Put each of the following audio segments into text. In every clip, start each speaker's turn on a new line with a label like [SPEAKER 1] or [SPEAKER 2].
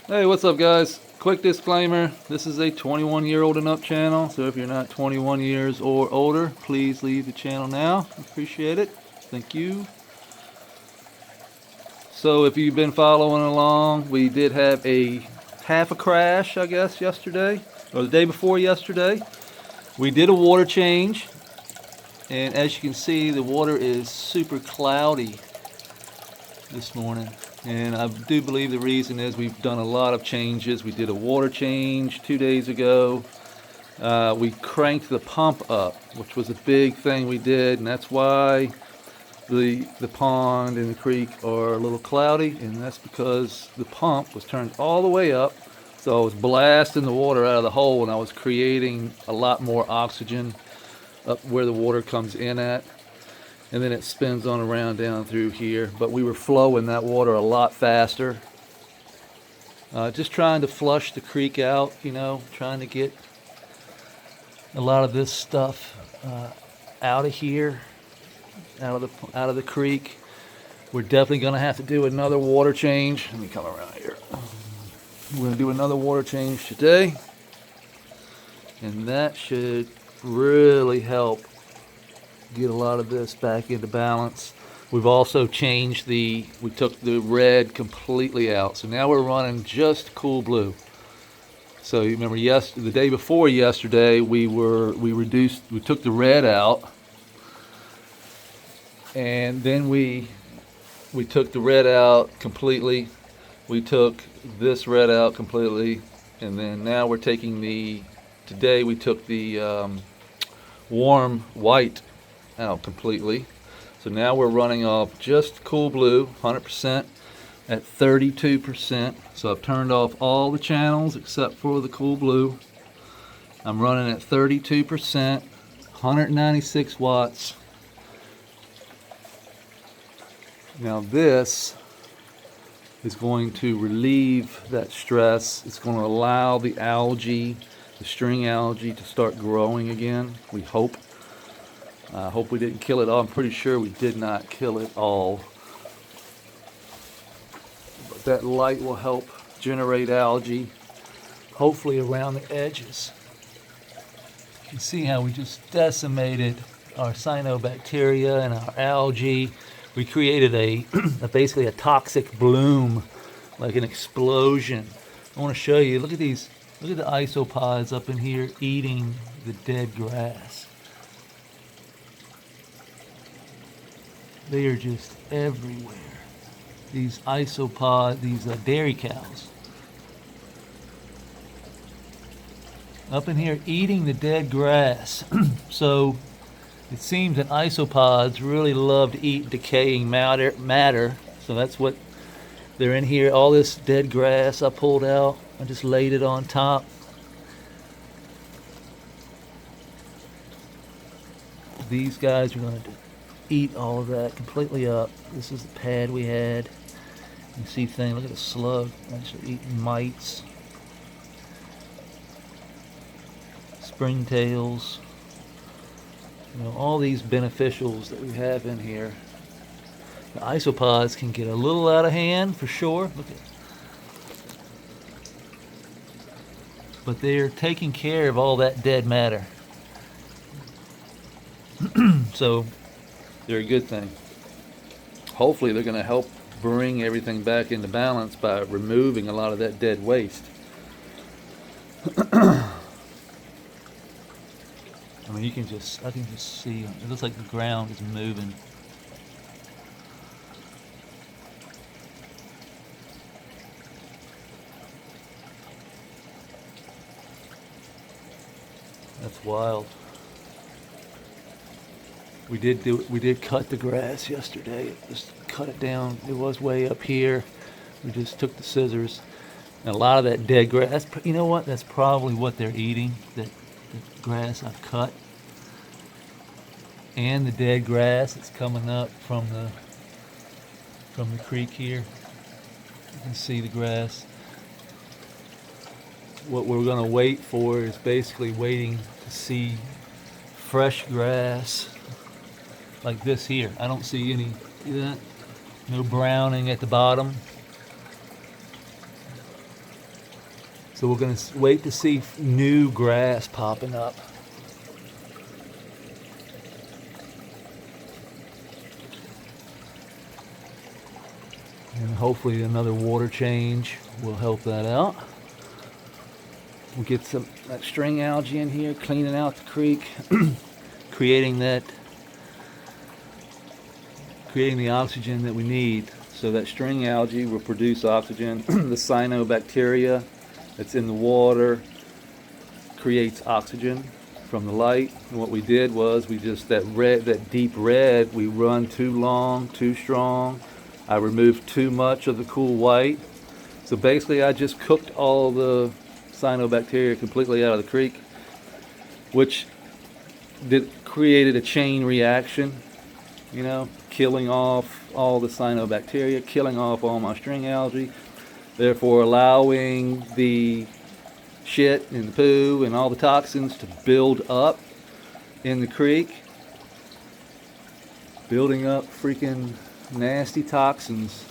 [SPEAKER 1] Hey, what's up, guys? Quick disclaimer, this is a 21-year-old and up channel, so if you're not 21 years or older, please leave the channel now. Appreciate it. Thank you. So if you've been following along, we did have a half a crash, I guess, yesterday, or the day before yesterday. We did a water change, and as you can see, the water is super cloudy this morning. And I do believe the reason is we've done a lot of changes. We did a water change 2 days ago. We cranked the pump up, which was a big thing we did, and that's why the pond and the creek are a little cloudy, and that's because the pump was turned all the way up. So I was blasting the water out of the hole, and I was creating a lot more oxygen up where the water comes in at. And then it spins on around down through here. But we were flowing that water a lot faster. Just trying to flush the creek out, trying to get a lot of this stuff out of here, out of the creek. We're definitely going to have to do another water change. Let me come around here. We're going to do another water change today. And that should really help get a lot of this back into balance. We've also changed we took the red completely out. So now we're running just cool blue. So you remember the day before yesterday, we took the red out. And then we took the red out completely. We took this red out completely. And then now we're taking today we took the warm white out completely. So now we're running off just cool blue, 100% at 32%. So I've turned off all the channels except for the cool blue. I'm running at 32%, 196 watts. Now this is going to relieve that stress. It's going to allow the string algae to start growing again, we hope. I hope we didn't kill it all. I'm pretty sure we did not kill it all. But that light will help generate algae, hopefully around the edges. You can see how we just decimated our cyanobacteria and our algae. We created basically a toxic bloom, like an explosion. I want to show you, look at the isopods up in here eating the dead grass. They are just everywhere. These dairy cows. Up in here eating the dead grass. So it seems that isopods really love to eat decaying matter. So that's what they're in here. All this dead grass I pulled out. I just laid it on top. These guys are going to eat all of that completely up. This is the pad we had. You see things, look at the slug actually eating mites, springtails, all these beneficials that we have in here. The isopods can get a little out of hand for sure. Look at, but they're taking care of all that dead matter. So they're a good thing. Hopefully they're going to help bring everything back into balance by removing a lot of that dead waste. I mean, I can just see, it looks like the ground is moving. That's wild. We did cut the grass yesterday. Just cut it down. It was way up here. We just took the scissors. And a lot of that dead grass, you know what? That's probably what they're eating. The grass I've cut. And the dead grass that's coming up from the creek here. You can see the grass. What we're going to wait for is basically waiting to see fresh grass like this here. I don't see any, see that? No browning at the bottom. So we're going to wait to see new grass popping up. And hopefully another water change will help that out. We'll get some that string algae in here, cleaning out the creek, creating the oxygen that we need. So that string algae will produce oxygen. The cyanobacteria that's in the water creates oxygen from the light. And what we did was we just, that deep red, we run too long, too strong. I removed too much of the cool white. So basically I just cooked all the cyanobacteria completely out of the creek, which created a chain reaction, you know, killing off all the cyanobacteria, killing off all my string algae, therefore allowing the shit and the poo and all the toxins to build up in the creek, building up freaking nasty toxins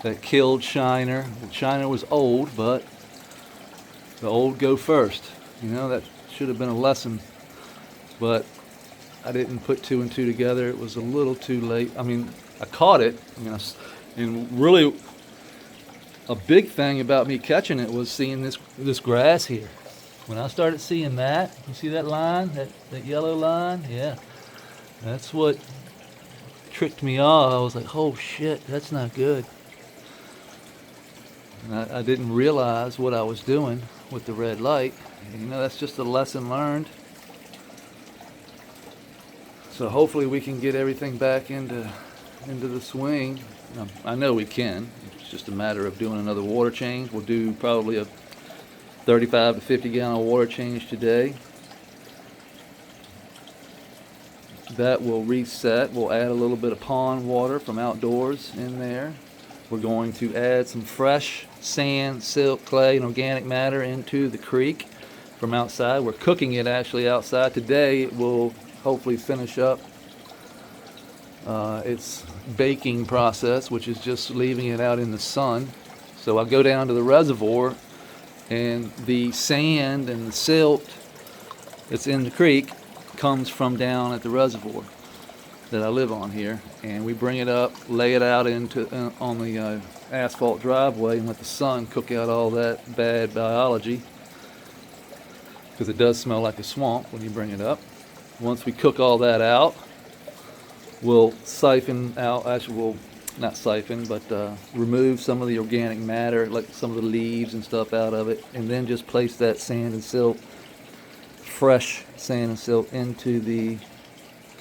[SPEAKER 1] that killed Shiner. Shiner was old, but the old go first. You know, that should have been a lesson, but I didn't put two and two together. It was a little too late. I mean, I caught it. And really a big thing about me catching it was seeing this grass here. When I started seeing that, you see that line, that yellow line? Yeah, that's what tricked me off. I was like, oh shit, that's not good. And I didn't realize what I was doing with the red light. And, you know, that's just a lesson learned. So hopefully we can get everything back into the swing. I know we can. It's just a matter of doing another water change. We'll do probably a 35 to 50 gallon water change today. That will reset. We'll add a little bit of pond water from outdoors in there. We're going to add some fresh sand, silt, clay, and organic matter into the creek from outside. We're cooking it actually outside. Today it will hopefully finish up its baking process, which is just leaving it out in the sun. So I'll go down to the reservoir, and the sand and the silt that's in the creek comes from down at the reservoir that I live on here, and we bring it up, lay it out on the asphalt driveway, and let the sun cook out all that bad biology, because it does smell like a swamp when you bring it up. Once we cook all that out, we'll siphon out, actually we'll not siphon, but remove some of the organic matter, like some of the leaves and stuff out of it, and then just place that sand and silt, fresh sand and silt, into the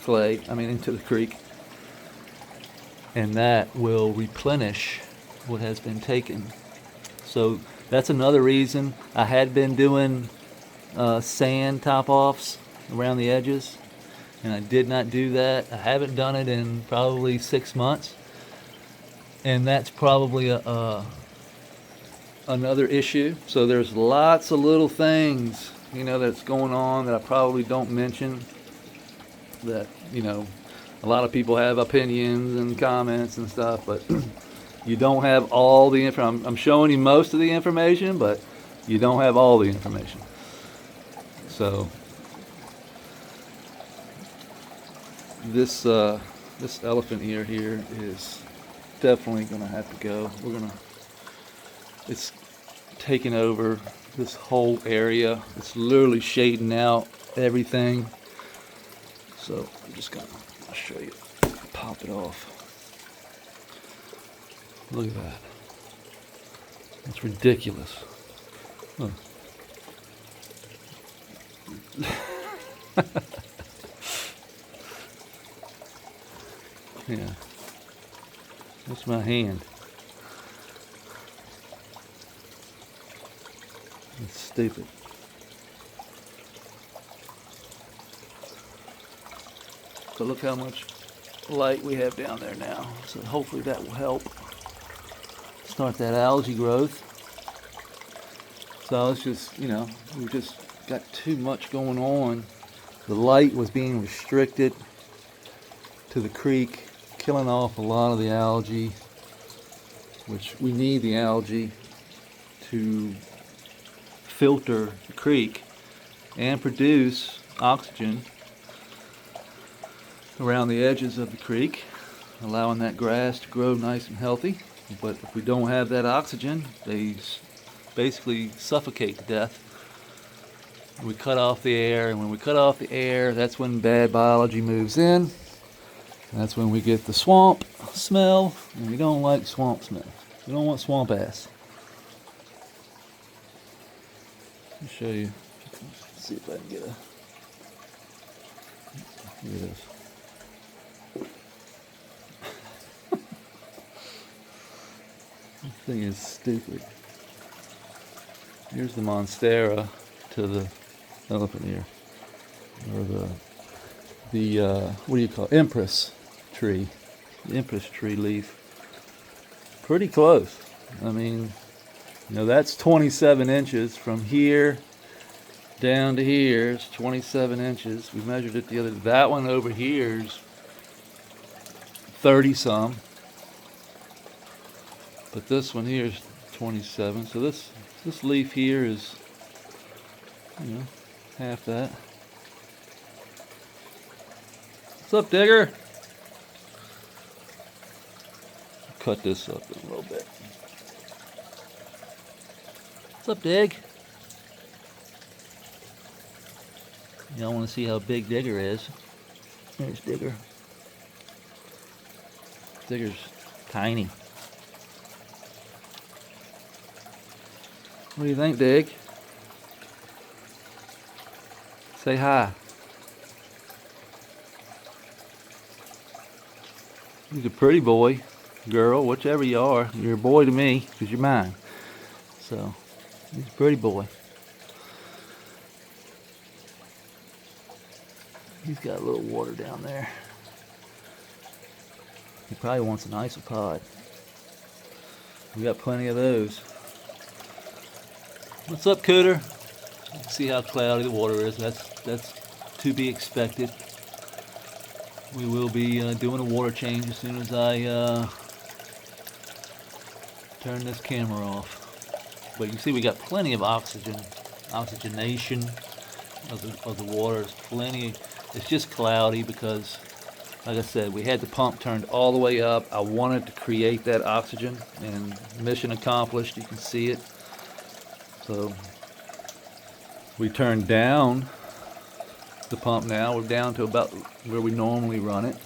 [SPEAKER 1] clay, into the creek, and that will replenish what has been taken. So that's another reason I had been doing sand top-offs around the edges, and I did not do that. I haven't done it in probably 6 months, and that's probably another issue. So there's lots of little things, that's going on that I probably don't mention, that a lot of people have opinions and comments and stuff, but you don't have all the information. I'm showing you most of the information, but you don't have all the information. So this elephant ear here is definitely gonna have to go. It's taking over this whole area. It's literally shading out everything. So I'm just gonna, I'll show you, pop it off. Look at that. That's ridiculous. Huh. Yeah. That's my hand. It's stupid. So look how much light we have down there now. So hopefully that will help start that algae growth. So it's just, we just got too much going on. The light was being restricted to the creek, killing off a lot of the algae, which we need the algae to filter the creek and produce oxygen around the edges of the creek, allowing that grass to grow nice and healthy. But if we don't have that oxygen, they basically suffocate to death. We cut off the air, and when we cut off the air, that's when bad biology moves in. That's when we get the swamp smell, and we don't like swamp smell. We don't want swamp ass. Let me show you. Let's see if I can get a. Look at this. This thing is stupid. Here's the monstera to the elephant ear, or the what do you call it? Empress tree, the empress tree leaf. Pretty close. I mean, you know, that's 27 inches from here down to here. It's 27 inches. We measured it the other. That one over here is 30 some, but this one here is 27. So this leaf here is, you know, half that. What's up, Digger? Cut this up a little bit. What's up, Dig? Y'all want to see how big Digger is? There's Digger. Digger's tiny. What do you think, Dig? Say hi. He's a pretty boy, girl, whichever you are. You're a boy to me, because you're mine. So, he's a pretty boy. He's got a little water down there. He probably wants an isopod. We got plenty of those. What's up, Cooter? See how cloudy the water is. That's to be expected. We will be doing a water change as soon as I turn this camera off. But you can see we got plenty of oxygenation of the water. There's plenty. It's just cloudy because, like I said, we had the pump turned all the way up. I wanted to create that oxygen, and mission accomplished. You can see it. So we turned down the pump now. We're down to about where we normally run it.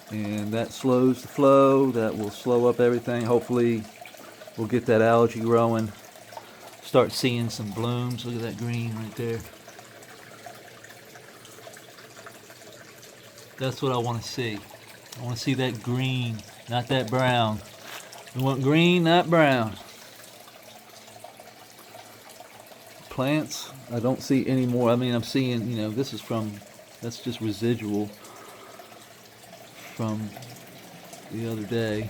[SPEAKER 1] And that slows the flow. That will slow up everything. Hopefully we'll get that algae growing. Start seeing some blooms. Look at that green right there. That's what I want to see. I want to see that green, not that brown. We want green, not brown. Plants, I don't see any more. I mean, I'm seeing, you know, this is that's just residual from the other day.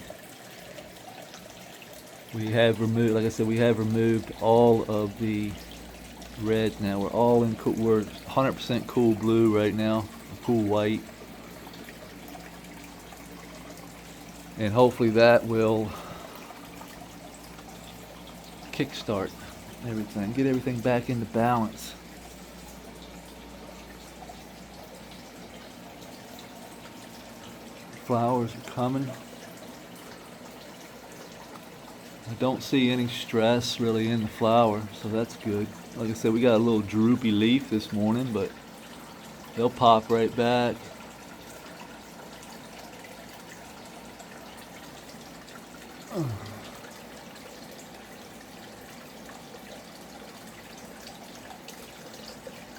[SPEAKER 1] We have removed, like I said, we have removed all of the reds now. We're all in, we're 100% cool blue right now, cool white. And hopefully that will kickstart everything, get everything back into balance. Flowers are coming. I don't see any stress really in the flower, so that's good. Like I said, we got a little droopy leaf this morning, but they'll pop right back.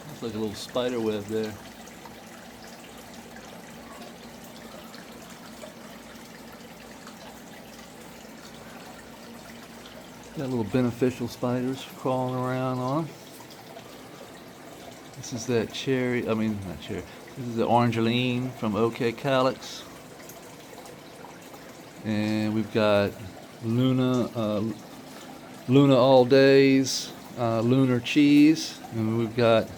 [SPEAKER 1] Looks like a little spider web there. Got little beneficial spiders crawling around on them. This is that cherry, I mean not cherry, this is the orangeline from OK Calyx. And we've got Luna All Days, Lunar Cheese, and we've got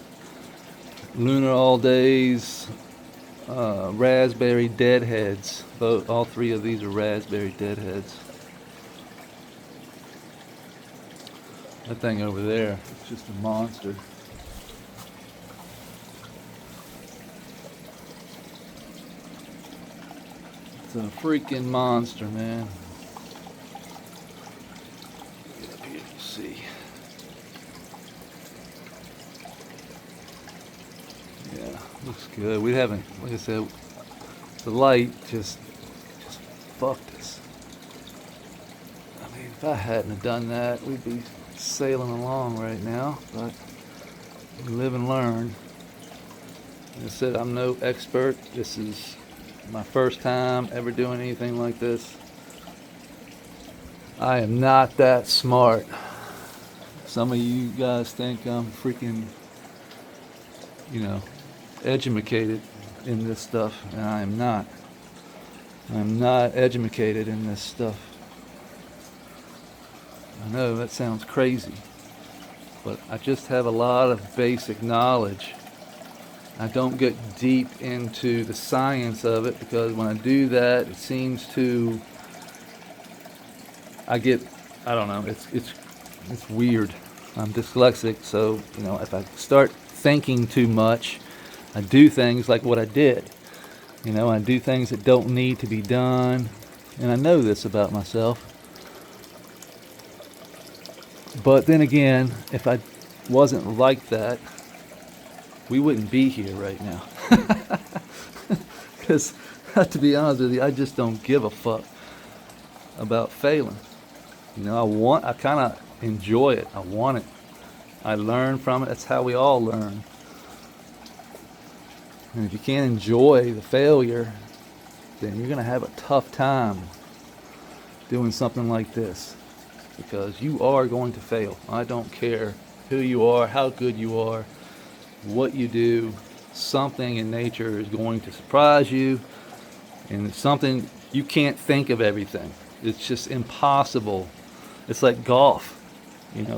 [SPEAKER 1] Lunar All Days Raspberry Deadheads. All three of these are raspberry deadheads. That thing over there, it's just a monster. It's a freaking monster, man. Get up here to see. Yeah, looks good. We haven't, like I said, the light just fucked us. I mean, if I hadn't have done that, we'd be sailing along right now, but we live and learn. Like I said, I'm no expert. This is my first time ever doing anything like this. I am not that smart. Some of you guys think I'm freaking, educated in this stuff, and I am not. I'm not educated in this stuff. I know that sounds crazy, but I just have a lot of basic knowledge. I don't get deep into the science of it, because when I do that, it seems to, I don't know, it's weird. I'm dyslexic, so, if I start thinking too much, I do things like what I did. I do things that don't need to be done, and I know this about myself. But then again, if I wasn't like that, we wouldn't be here right now. Because, to be honest with you, I just don't give a fuck about failing. I kind of enjoy it. I want it. I learn from it. That's how we all learn. And if you can't enjoy the failure, then you're going to have a tough time doing something like this. Because you are going to fail. I don't care who you are, how good you are, what you do. Something in nature is going to surprise you. And it's something, you can't think of everything. It's just impossible. It's like golf.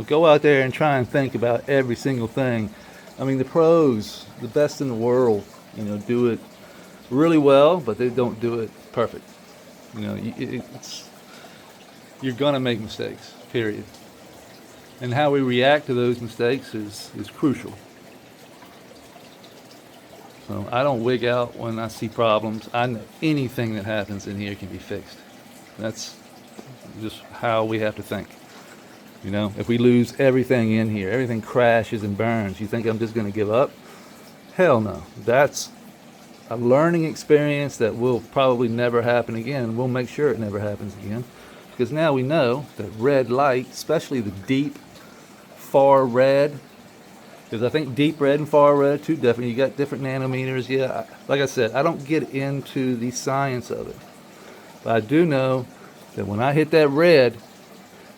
[SPEAKER 1] Go out there and try and think about every single thing. I mean, the pros, the best in the world, do it really well, but they don't do it perfect. You're gonna make mistakes, period. And how we react to those mistakes is crucial. So I don't wig out when I see problems. I know anything that happens in here can be fixed. That's just how we have to think. If we lose everything in here, everything crashes and burns, you think I'm just gonna give up? Hell no. That's a learning experience that will probably never happen again. We'll make sure it never happens again. Because now we know that red light, especially the deep, far red, because I think deep red and far red are two different. You got different nanometers. Yeah, like I said, I don't get into the science of it. But I do know that when I hit that red,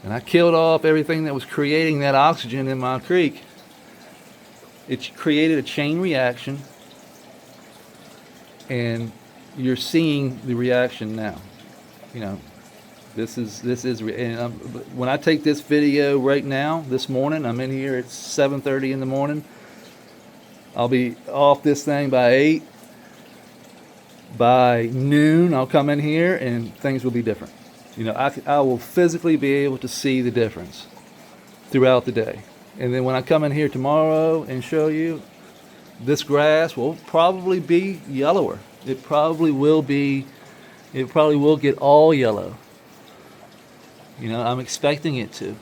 [SPEAKER 1] and I killed off everything that was creating that oxygen in my creek, it created a chain reaction, and you're seeing the reaction now. This is and when I take this video right now, this morning, I'm in here, it's 7:30 in the morning. I'll be off this thing by 8. By noon, I'll come in here and things will be different. I will physically be able to see the difference throughout the day. And then when I come in here tomorrow and show you, this grass will probably be yellower. It probably will get all yellow. I'm expecting it to,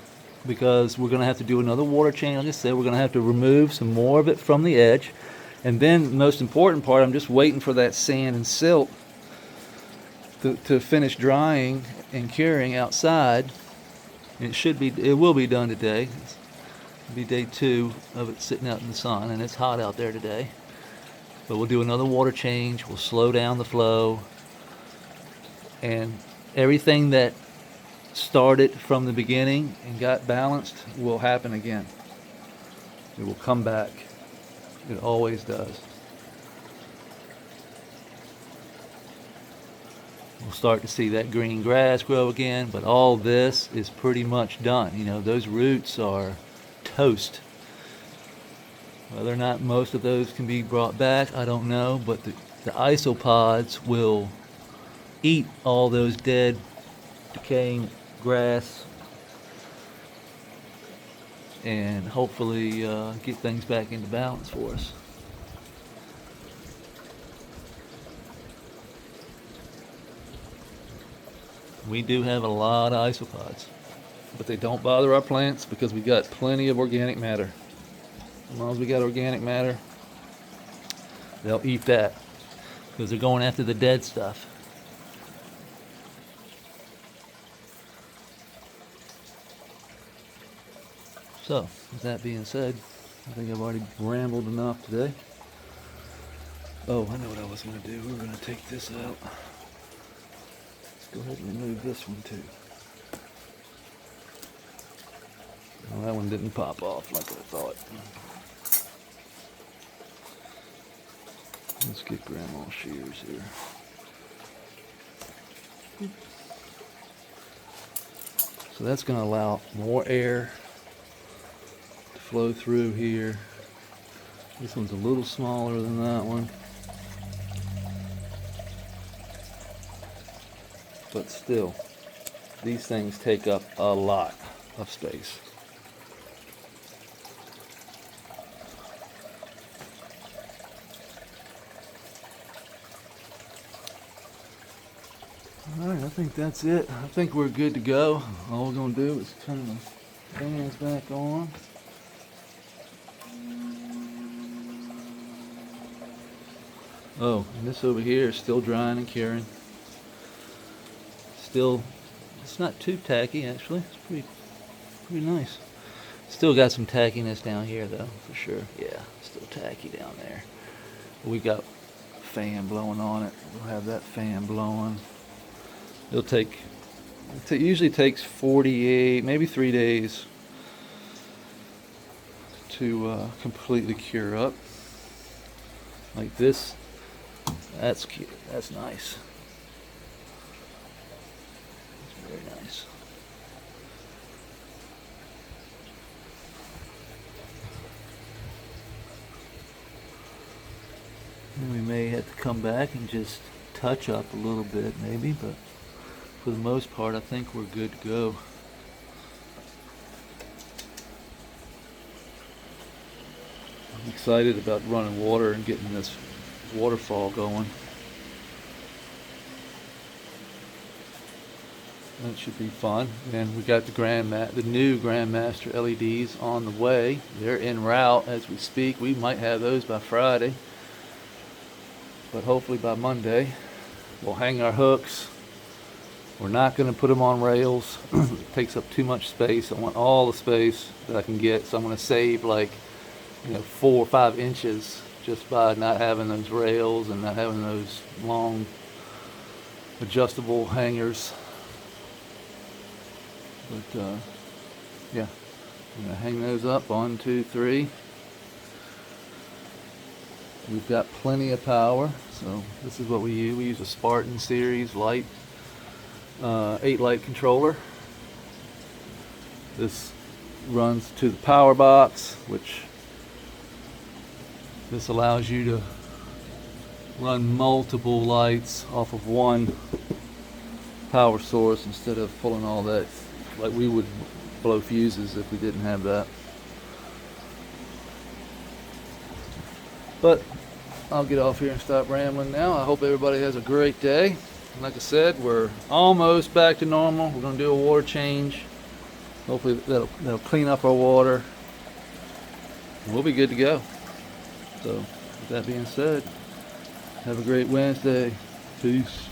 [SPEAKER 1] because we're going to have to do another water change. Like I said, we're going to have to remove some more of it from the edge. And then the most important part, I'm just waiting for that sand and silt to finish drying and curing outside. And it will be done today. It'll be day 2 of it sitting out in the sun, and it's hot out there today. But we'll do another water change. We'll slow down the flow. And everything that started from the beginning and got balanced will happen again. It will come back. It always does. We'll start to see that green grass grow again, but all this is pretty much done. Those roots are toast. Whether or not most of those can be brought back, I don't know, but the isopods will eat all those dead, decaying grass and hopefully get things back into balance for us. We do have a lot of isopods, but they don't bother our plants because we got plenty of organic matter. As long as we got organic matter, they'll eat that because they're going after the dead stuff. So, with that being said, I think I've already rambled enough today. Oh, I know what I was going to do. We were going to take this out. Let's go ahead and remove this one too. Well, that one didn't pop off like I thought. Let's get Grandma's shears here. So that's going to allow more air to flow through here. This one's a little smaller than that one. But still, these things take up a lot of space. Alright, I think that's it. I think we're good to go. All we're going to do is turn the fans back on. Oh, and this over here is still drying and curing. Still, it's not too tacky actually. It's pretty nice. Still got some tackiness down here though, for sure. Yeah, still tacky down there. We got a fan blowing on it. We'll have that fan blowing. It usually takes 48, maybe 3 days to completely cure up. Like this, that's cute. That's nice. That's very nice. And we may have to come back and just touch up a little bit maybe, but for the most part I think we're good to go. I'm excited about running water and getting this waterfall going. That should be fun. And we got the new Grandmaster LEDs on the way. They're en route as we speak. We might have those by Friday, but hopefully by Monday. We'll hang our hooks. We're not going to put them on rails. It takes up too much space. I want all the space that I can get, so I'm going to save like 4 or 5 inches just by not having those rails and not having those long adjustable hangers. But yeah, I'm going to hang those up. 1, 2, 3. We've got plenty of power, so this is what we use. We use a Spartan series light 8 light controller. This runs to the power box, which this allows you to run multiple lights off of one power source instead of pulling all that, like we would blow fuses if we didn't have that. But I'll get off here and stop rambling now. I hope everybody has a great day. Like I said, we're almost back to normal. We're going to do a water change. Hopefully that'll clean up our water. And we'll be good to go. So, with that being said, have a great Wednesday. Peace.